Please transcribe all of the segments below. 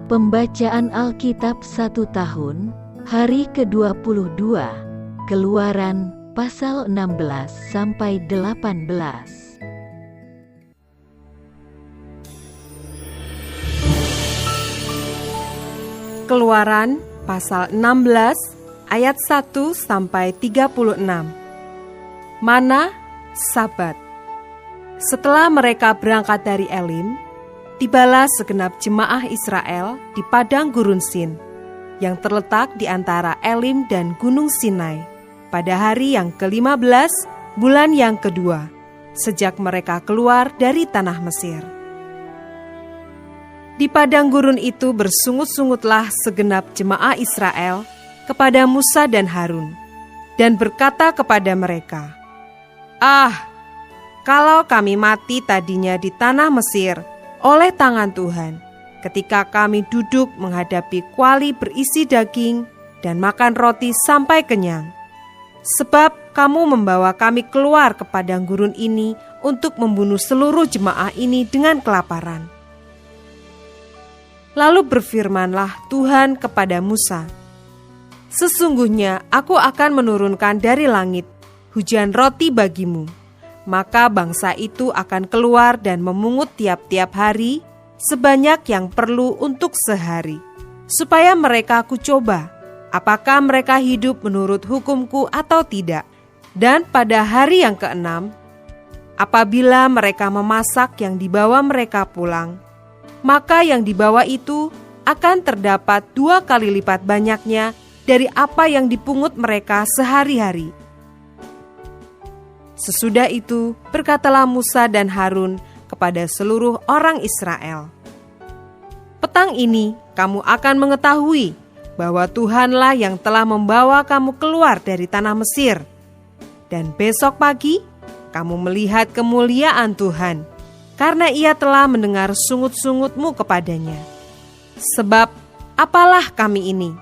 Pembacaan Alkitab 1 tahun, hari ke-22, Keluaran pasal 16 sampai 18. Keluaran pasal 16 ayat 1 sampai 36. Mana Sabat. Setelah mereka berangkat dari Elim, tibalah segenap jemaah Israel di padang gurun Sin, yang terletak di antara Elim dan Gunung Sinai, pada hari yang ke-15, bulan yang kedua, sejak mereka keluar dari tanah Mesir. Di padang gurun itu bersungut-sungutlah segenap jemaah Israel kepada Musa dan Harun, dan berkata kepada mereka, "Ah, kalau kami mati tadinya di tanah Mesir oleh tangan Tuhan, ketika kami duduk menghadapi kuali berisi daging dan makan roti sampai kenyang. Sebab kamu membawa kami keluar ke padang gurun ini untuk membunuh seluruh jemaah ini dengan kelaparan." Lalu berfirmanlah Tuhan kepada Musa, "Sesungguhnya aku akan menurunkan dari langit hujan roti bagimu. Maka bangsa itu akan keluar dan memungut tiap-tiap hari sebanyak yang perlu untuk sehari, supaya mereka kucoba apakah mereka hidup menurut hukumku atau tidak. Dan pada hari yang ke-6, apabila mereka memasak yang dibawa mereka pulang, maka yang dibawa itu akan terdapat 2 kali lipat banyaknya dari apa yang dipungut mereka sehari-hari." Sesudah itu berkatalah Musa dan Harun kepada seluruh orang Israel, "Petang ini kamu akan mengetahui bahwa Tuhanlah yang telah membawa kamu keluar dari tanah Mesir. Dan besok pagi kamu melihat kemuliaan Tuhan, karena Ia telah mendengar sungut-sungutmu kepadanya. Sebab apalah kami ini,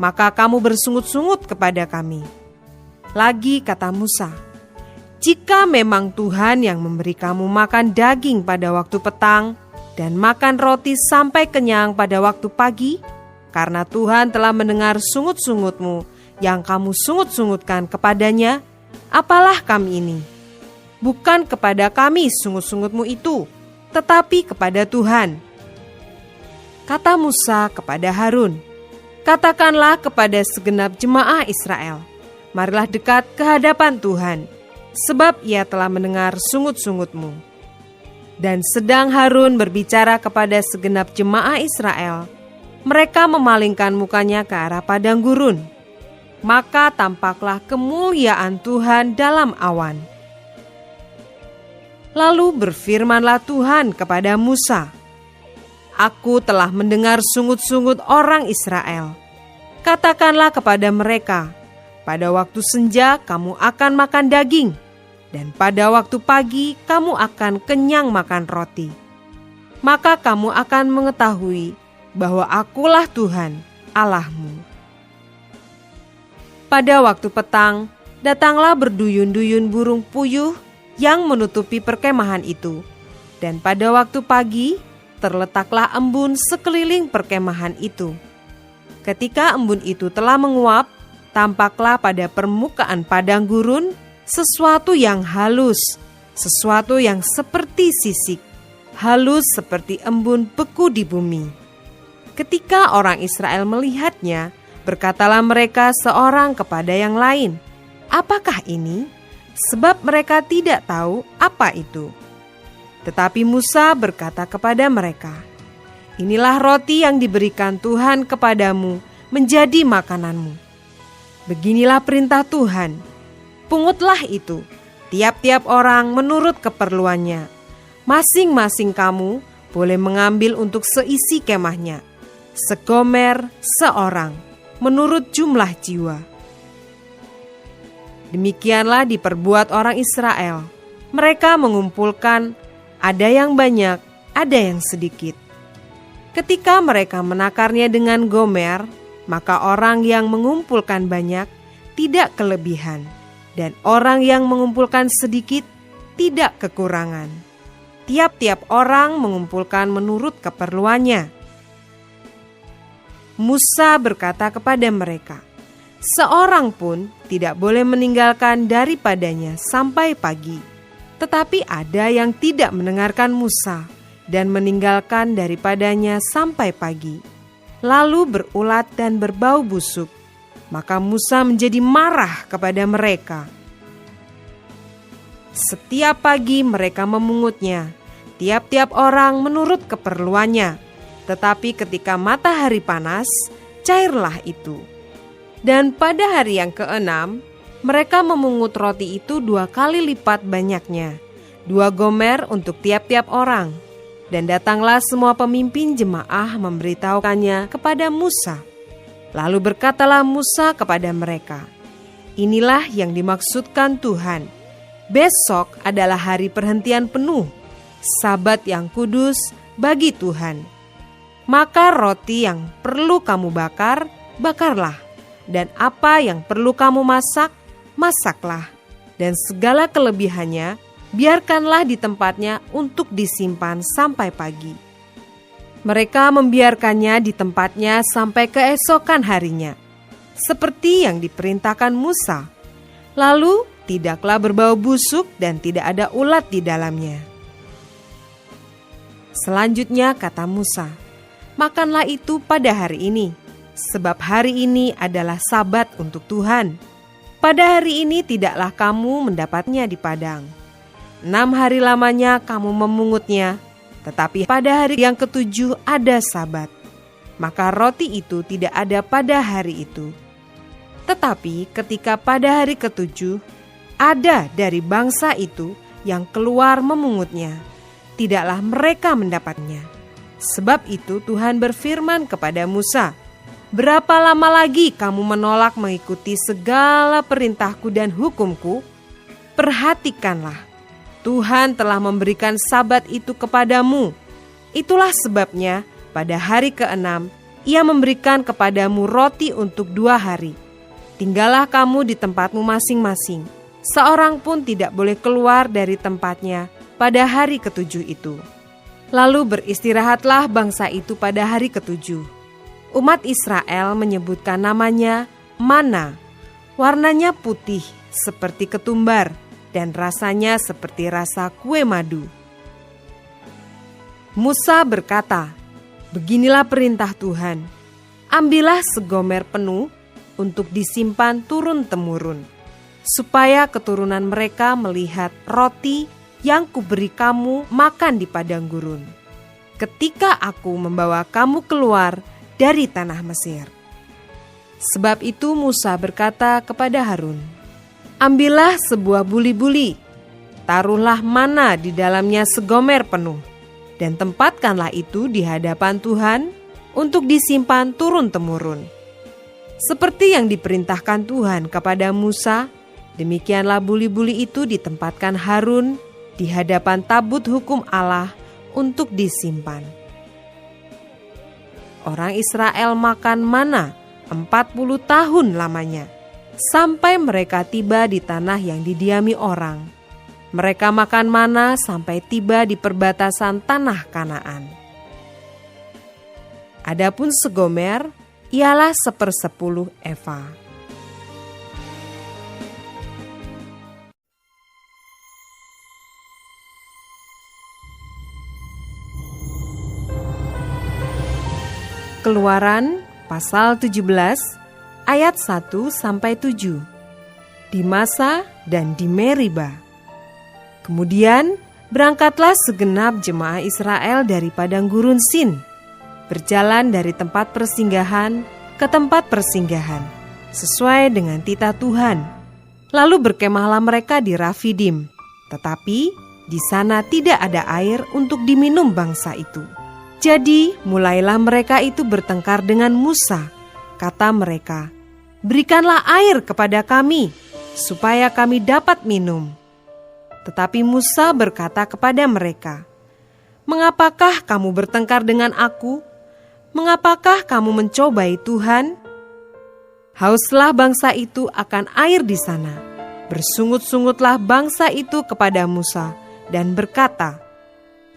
maka kamu bersungut-sungut kepada kami." Lagi kata Musa, "Jika memang Tuhan yang memberi kamu makan daging pada waktu petang dan makan roti sampai kenyang pada waktu pagi, karena Tuhan telah mendengar sungut-sungutmu yang kamu sungut-sungutkan kepadanya, apalah kami ini? Bukan kepada kami sungut-sungutmu itu, tetapi kepada Tuhan." Kata Musa kepada Harun, "Katakanlah kepada segenap jemaah Israel, marilah dekat ke hadapan Tuhan, sebab Ia telah mendengar sungut-sungutmu." Dan sedang Harun berbicara kepada segenap jemaah Israel, mereka memalingkan mukanya ke arah padang gurun. Maka tampaklah kemuliaan Tuhan dalam awan. Lalu berfirmanlah Tuhan kepada Musa, "Aku telah mendengar sungut-sungut orang Israel. Katakanlah kepada mereka, pada waktu senja kamu akan makan daging, dan pada waktu pagi kamu akan kenyang makan roti. Maka kamu akan mengetahui bahwa Akulah Tuhan Allahmu." Pada waktu petang, datanglah berduyun-duyun burung puyuh yang menutupi perkemahan itu, dan pada waktu pagi terletaklah embun sekeliling perkemahan itu. Ketika embun itu telah menguap, tampaklah pada permukaan padang gurun sesuatu yang halus, sesuatu yang seperti sisik, halus seperti embun beku di bumi. Ketika orang Israel melihatnya, berkatalah mereka seorang kepada yang lain, "Apakah ini?" Sebab mereka tidak tahu apa itu. Tetapi Musa berkata kepada mereka, "Inilah roti yang diberikan Tuhan kepadamu menjadi makananmu. Beginilah perintah Tuhan, pungutlah itu, tiap-tiap orang menurut keperluannya. Masing-masing kamu boleh mengambil untuk seisi kemahnya, segomer seorang, menurut jumlah jiwa." Demikianlah diperbuat orang Israel. Mereka mengumpulkan, ada yang banyak, ada yang sedikit. Ketika mereka menakarnya dengan gomer, maka orang yang mengumpulkan banyak tidak kelebihan, dan orang yang mengumpulkan sedikit tidak kekurangan. Tiap-tiap orang mengumpulkan menurut keperluannya. Musa berkata kepada mereka, "Seorang pun tidak boleh meninggalkan daripadanya sampai pagi." Tetapi ada yang tidak mendengarkan Musa dan meninggalkan daripadanya sampai pagi, lalu berulat dan berbau busuk. Maka Musa menjadi marah kepada mereka. Setiap pagi mereka memungutnya, tiap-tiap orang menurut keperluannya. Tetapi ketika matahari panas, cairlah itu. Dan pada hari yang ke-6, mereka memungut roti itu 2 kali lipat banyaknya, 2 gomer untuk tiap-tiap orang. Dan datanglah semua pemimpin jemaah memberitahukannya kepada Musa. Lalu berkatalah Musa kepada mereka, "Inilah yang dimaksudkan Tuhan. Besok adalah hari perhentian penuh, Sabat yang kudus bagi Tuhan. Maka roti yang perlu kamu bakar, bakarlah. Dan apa yang perlu kamu masak, masaklah. Dan segala kelebihannya, biarkanlah di tempatnya untuk disimpan sampai pagi." Mereka membiarkannya di tempatnya sampai keesokan harinya, seperti yang diperintahkan Musa. Lalu tidaklah berbau busuk dan tidak ada ulat di dalamnya. Selanjutnya kata Musa, "Makanlah itu pada hari ini, sebab hari ini adalah Sabat untuk Tuhan. Pada hari ini tidaklah kamu mendapatnya di padang. 6 hari lamanya kamu memungutnya, tetapi pada hari yang ke-7 ada Sabat. Maka roti itu tidak ada pada hari itu. Tetapi ketika pada hari ke-7 ada dari bangsa itu yang keluar memungutnya, tidaklah mereka mendapatnya. Sebab itu Tuhan berfirman kepada Musa, "Berapa lama lagi kamu menolak mengikuti segala perintahku dan hukumku? Perhatikanlah, Tuhan telah memberikan Sabat itu kepadamu. Itulah sebabnya pada hari ke-6 Ia memberikan kepadamu roti untuk 2 hari. Tinggallah kamu di tempatmu masing-masing. Seorang pun tidak boleh keluar dari tempatnya pada hari ke-7 itu." Lalu beristirahatlah bangsa itu pada hari ke-7. Umat Israel menyebutkan namanya mana. Warnanya putih seperti ketumbar dan rasanya seperti rasa kue madu. Musa berkata, "Beginilah perintah Tuhan. Ambillah segomer penuh untuk disimpan turun-temurun, supaya keturunan mereka melihat roti yang kuberi kamu makan di padang gurun, ketika aku membawa kamu keluar dari tanah Mesir." Sebab itu Musa berkata kepada Harun, "Ambillah sebuah buli-buli, taruhlah mana di dalamnya segomer penuh, dan tempatkanlah itu di hadapan Tuhan untuk disimpan turun-temurun." Seperti yang diperintahkan Tuhan kepada Musa, demikianlah buli-buli itu ditempatkan Harun di hadapan tabut hukum Allah untuk disimpan. Orang Israel makan mana 40 tahun lamanya, sampai mereka tiba di tanah yang didiami orang. Mereka makan mana sampai tiba di perbatasan tanah Kanaan. Adapun segomer ialah 1/10 eva. Keluaran pasal 17 ayat 1-7. Di Masa dan di Meriba. Kemudian berangkatlah segenap jemaah Israel dari padang gurun Sin, berjalan dari tempat persinggahan ke tempat persinggahan, sesuai dengan titah Tuhan. Lalu berkemahlah mereka di Rafidim, tetapi di sana tidak ada air untuk diminum bangsa itu. Jadi mulailah mereka itu bertengkar dengan Musa. Kata mereka, "Berikanlah air kepada kami, supaya kami dapat minum." Tetapi Musa berkata kepada mereka, "Mengapakah kamu bertengkar dengan aku? Mengapakah kamu mencobai Tuhan?" Hauslah bangsa itu akan air di sana. Bersungut-sungutlah bangsa itu kepada Musa dan berkata,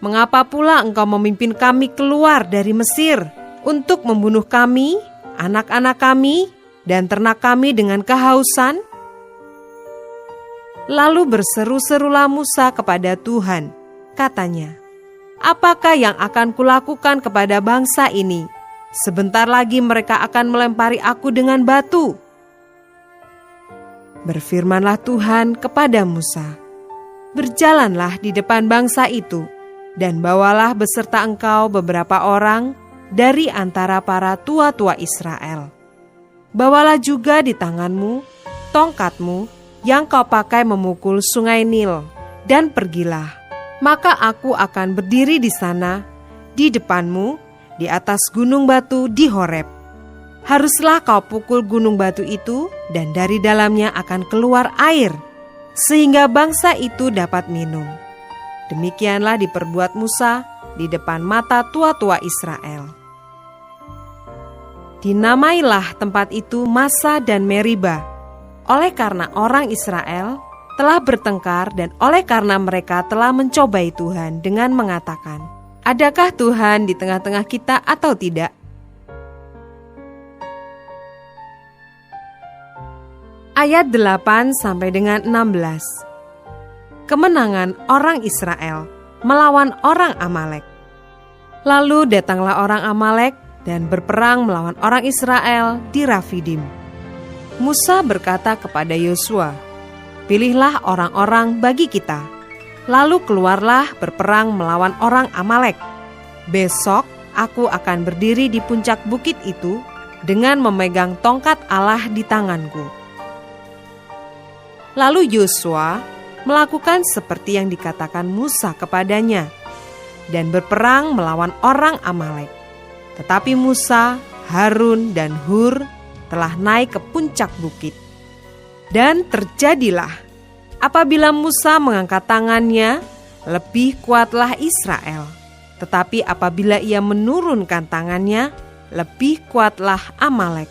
"Mengapa pula engkau memimpin kami keluar dari Mesir untuk membunuh kami anak-anak kami dan ternak kami dengan kehausan?" Lalu berseru-serulah Musa kepada Tuhan. Katanya, "Apakah yang akan kulakukan kepada bangsa ini? Sebentar lagi mereka akan melempari aku dengan batu." Berfirmanlah Tuhan kepada Musa, "Berjalanlah di depan bangsa itu, dan bawalah beserta engkau beberapa orang dari antara para tua-tua Israel. Bawalah juga di tanganmu tongkatmu yang kau pakai memukul sungai Nil, dan pergilah. Maka aku akan berdiri di sana, di depanmu, di atas gunung batu di Horeb. Haruslah kau pukul gunung batu itu, dan dari dalamnya akan keluar air, sehingga bangsa itu dapat minum." Demikianlah diperbuat Musa di depan mata tua-tua Israel. Dinamailah tempat itu Massa dan Meriba, oleh karena orang Israel telah bertengkar dan oleh karena mereka telah mencobai Tuhan dengan mengatakan, "Adakah Tuhan di tengah-tengah kita atau tidak?" Ayat 8 sampai dengan 16. Kemenangan orang Israel melawan orang Amalek. Lalu datanglah orang Amalek dan berperang melawan orang Israel di Rafidim. Musa berkata kepada Yosua, "Pilihlah orang-orang bagi kita, lalu keluarlah berperang melawan orang Amalek. Besok aku akan berdiri di puncak bukit itu dengan memegang tongkat Allah di tanganku." Lalu Yosua melakukan seperti yang dikatakan Musa kepadanya, dan berperang melawan orang Amalek. Tetapi Musa, Harun, dan Hur telah naik ke puncak bukit. Dan terjadilah, apabila Musa mengangkat tangannya, lebih kuatlah Israel. Tetapi apabila ia menurunkan tangannya, lebih kuatlah Amalek.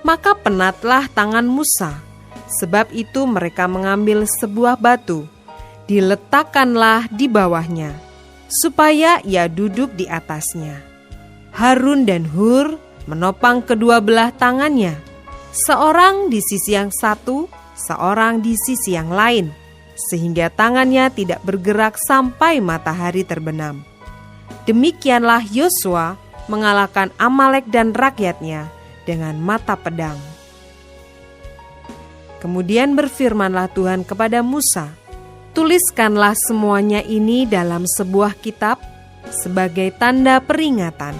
Maka penatlah tangan Musa, sebab itu mereka mengambil sebuah batu, diletakkanlah di bawahnya, supaya ia duduk di atasnya. Harun dan Hur menopang kedua belah tangannya, seorang di sisi yang satu, seorang di sisi yang lain, sehingga tangannya tidak bergerak sampai matahari terbenam. Demikianlah Yosua mengalahkan Amalek dan rakyatnya dengan mata pedang. Kemudian berfirmanlah Tuhan kepada Musa, "Tuliskanlah semuanya ini dalam sebuah kitab sebagai tanda peringatan,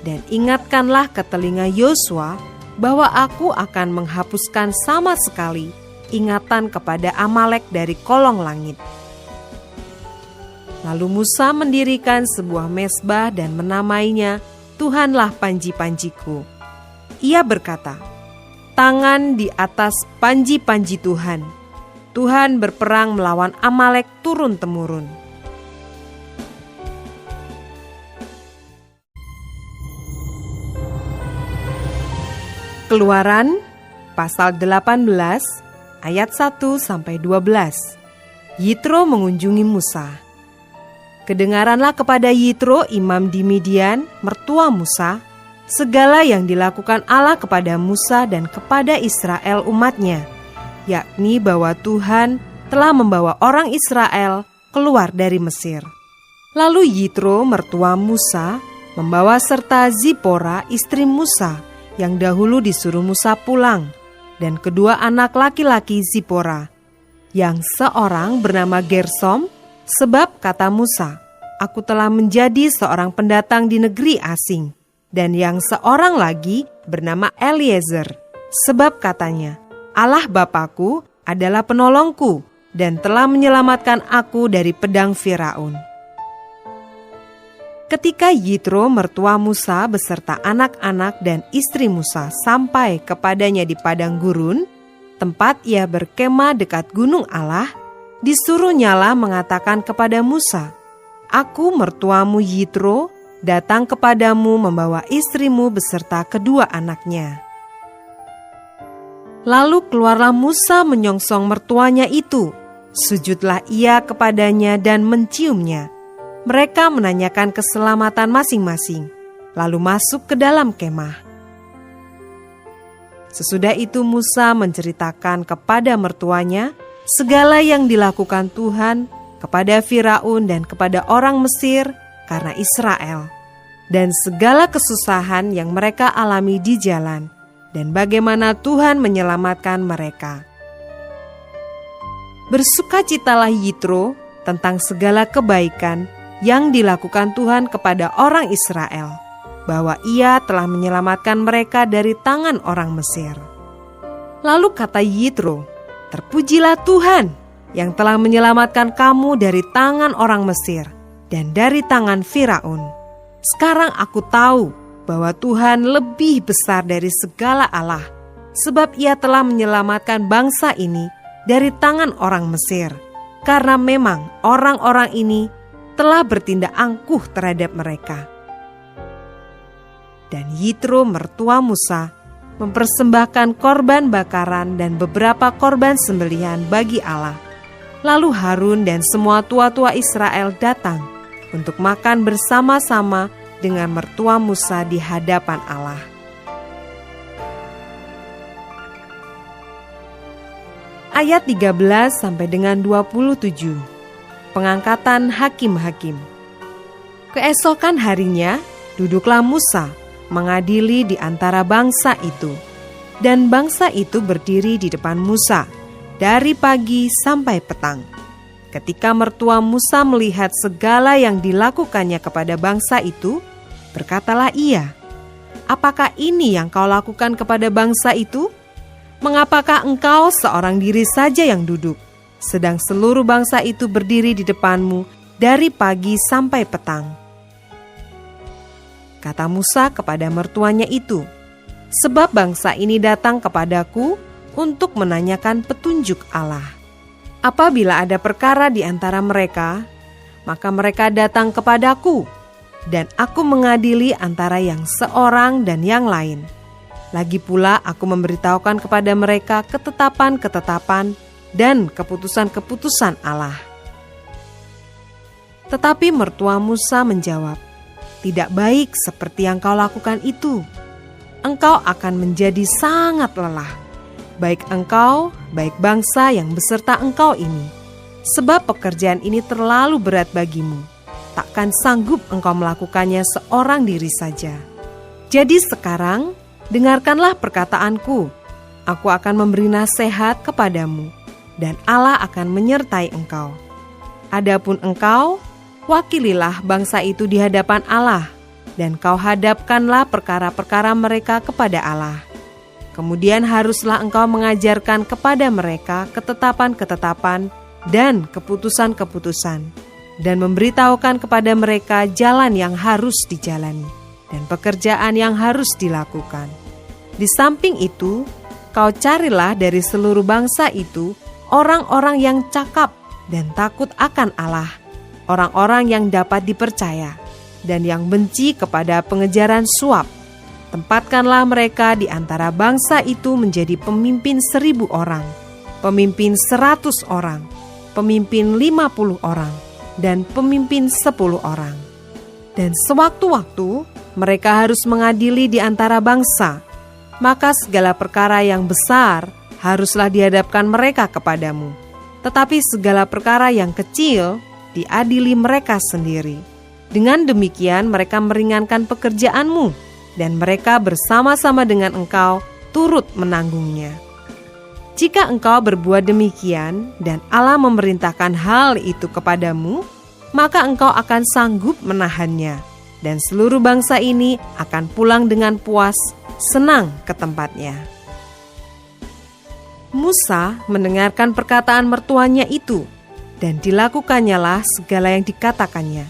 dan ingatkanlah ke telinga Yosua bahwa aku akan menghapuskan sama sekali ingatan kepada Amalek dari kolong langit." Lalu Musa mendirikan sebuah mezbah dan menamainya, "Tuhanlah panji-panjiku." Ia berkata, "Tangan di atas panji-panji Tuhan. Tuhan berperang melawan Amalek turun-temurun." Keluaran pasal 18 ayat 1 sampai 12. Yitro mengunjungi Musa. Kedengaranlah kepada Yitro imam di Midian, mertua Musa, segala yang dilakukan Allah kepada Musa dan kepada Israel umatnya, yakni bahwa Tuhan telah membawa orang Israel keluar dari Mesir. Lalu Yitro mertua Musa membawa serta Zipora istri Musa yang dahulu disuruh Musa pulang, dan kedua anak laki-laki Zipora, yang seorang bernama Gersom, sebab kata Musa, "Aku telah menjadi seorang pendatang di negeri asing," dan yang seorang lagi bernama Eliezer, sebab katanya, "Allah Bapakku adalah penolongku dan telah menyelamatkan aku dari pedang Firaun." Ketika Yitro mertua Musa beserta anak-anak dan istri Musa sampai kepadanya di padang gurun, tempat ia berkemah dekat gunung Allah, disuruhnyalah mengatakan kepada Musa, "Aku mertuamu Yitro datang kepadamu membawa istrimu beserta kedua anaknya." Lalu keluarlah Musa menyongsong mertuanya itu, sujudlah ia kepadanya dan menciumnya. Mereka menanyakan keselamatan masing-masing, lalu masuk ke dalam kemah. Sesudah itu Musa menceritakan kepada mertuanya segala yang dilakukan Tuhan kepada Firaun dan kepada orang Mesir karena Israel, dan segala kesusahan yang mereka alami di jalan, dan bagaimana Tuhan menyelamatkan mereka. Bersukacitalah Yitro tentang segala kebaikan yang dilakukan Tuhan kepada orang Israel, bahwa Ia telah menyelamatkan mereka dari tangan orang Mesir. Lalu kata Yitro, "Terpujilah Tuhan yang telah menyelamatkan kamu dari tangan orang Mesir dan dari tangan Firaun. Sekarang aku tahu bahwa Tuhan lebih besar dari segala Allah, sebab Ia telah menyelamatkan bangsa ini dari tangan orang Mesir, karena memang orang-orang ini telah bertindak angkuh terhadap mereka." Dan Yitro mertua Musa mempersembahkan korban bakaran dan beberapa korban sembelihan bagi Allah. Lalu Harun dan semua tua-tua Israel datang untuk makan bersama-sama dengan mertua Musa di hadapan Allah. Ayat 13 sampai dengan 27. Pengangkatan hakim-hakim. Keesokan harinya, duduklah Musa mengadili di antara bangsa itu, dan bangsa itu berdiri di depan Musa dari pagi sampai petang. Ketika mertua Musa melihat segala yang dilakukannya kepada bangsa itu, berkatalah ia, "Apakah ini yang kau lakukan kepada bangsa itu? Mengapakah engkau seorang diri saja yang duduk, sedang seluruh bangsa itu berdiri di depanmu dari pagi sampai petang?" Kata Musa kepada mertuanya itu, "Sebab bangsa ini datang kepadaku untuk menanyakan petunjuk Allah. Apabila ada perkara di antara mereka, maka mereka datang kepadaku, dan aku mengadili antara yang seorang dan yang lain. Lagi pula aku memberitahukan kepada mereka ketetapan-ketetapan dan keputusan-keputusan Allah." Tetapi mertua Musa menjawab, "Tidak baik seperti yang kau lakukan itu. Engkau akan menjadi sangat lelah, baik engkau, baik bangsa yang beserta engkau ini. Sebab pekerjaan ini terlalu berat bagimu. Takkan sanggup engkau melakukannya seorang diri saja. Jadi sekarang, dengarkanlah perkataanku. Aku akan memberi nasihat kepadamu, dan Allah akan menyertai engkau. Adapun engkau, wakililah bangsa itu di hadapan Allah, dan kau hadapkanlah perkara-perkara mereka kepada Allah. Kemudian haruslah engkau mengajarkan kepada mereka ketetapan-ketetapan dan keputusan-keputusan, dan memberitahukan kepada mereka jalan yang harus dijalani dan pekerjaan yang harus dilakukan. Di samping itu, kau carilah dari seluruh bangsa itu orang-orang yang cakap dan takut akan Allah, orang-orang yang dapat dipercaya, dan yang benci kepada pengejaran suap. Tempatkanlah mereka di antara bangsa itu menjadi pemimpin 1.000 orang, pemimpin 100 orang, pemimpin 50 orang, dan pemimpin 10 orang. Dan sewaktu-waktu mereka harus mengadili di antara bangsa, maka segala perkara yang besar haruslah dihadapkan mereka kepadamu. Tetapi segala perkara yang kecil diadili mereka sendiri. Dengan demikian mereka meringankan pekerjaanmu, dan mereka bersama-sama dengan engkau turut menanggungnya. Jika engkau berbuat demikian dan Allah memerintahkan hal itu kepadamu, maka engkau akan sanggup menahannya, dan seluruh bangsa ini akan pulang dengan puas, senang ke tempatnya." Musa mendengarkan perkataan mertuanya itu, dan dilakukannya segala yang dikatakannya.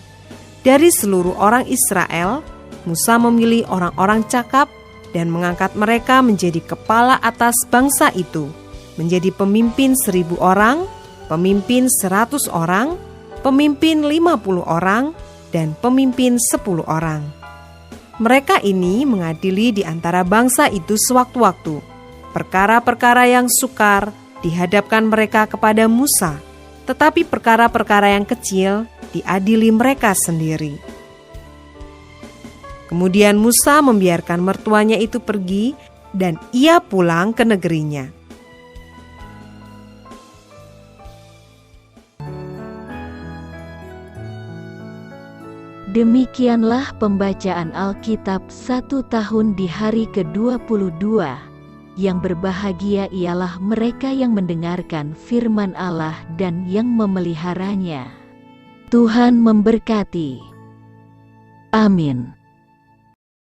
Dari seluruh orang Israel, Musa memilih orang-orang cakap dan mengangkat mereka menjadi kepala atas bangsa itu, menjadi pemimpin 1.000 orang, pemimpin 100 orang, pemimpin 50 orang, dan pemimpin 10 orang. Mereka ini mengadili di antara bangsa itu sewaktu-waktu. Perkara-perkara yang sukar dihadapkan mereka kepada Musa, tetapi perkara-perkara yang kecil diadili mereka sendiri. Kemudian Musa membiarkan mertuanya itu pergi dan ia pulang ke negerinya. Demikianlah pembacaan Alkitab 1 tahun di hari ke-22. Yang berbahagia ialah mereka yang mendengarkan firman Allah dan yang memeliharanya. Tuhan memberkati. Amin.